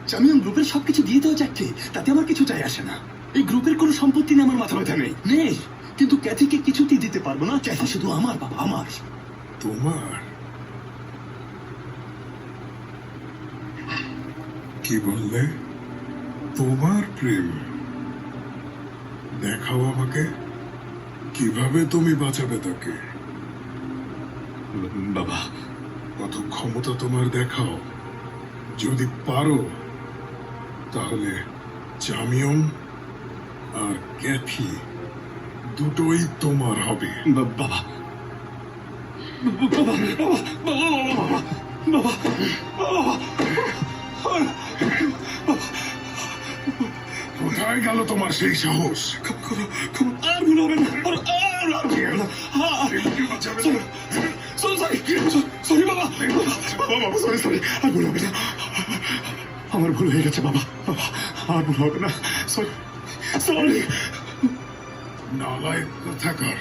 জামিয়ান গ্রুপের সবকিছু দিয়ে দাও জ্যাককে, তাতে আমার কিছু যায় আসে না। এই গ্রুপের কোনো সম্পত্তি নিয়ে আমার মাথা ব্যথা নেই। কিন্তু ক্যাথিকে কিছুতেই দিতে পারবো না। ক্যাথি শুধু আমার বাবা, আমার। তোমার? কি বললে? তোমার প্রেম? দেখাও আমাকে, কিভাবে তুমি বাঁচাবে তাকে। বাবা, কত ক্ষমতা তোমার দেখাও। যদি পারো তাহলে জামিয়ন আর ক্যাথি দুটোই তোমার হবে। বাবা, বাবা, বাবা, বাবা, কোথায় গেল তোমার সেই সাহস? আর ভুল হবে না। সরি বাবা, সরি, আর ভুল হবে না। আমার ভুল হয়ে গেছে বাবা, আর ভুল হবে না। সরি। নালায়েক কোথাকার।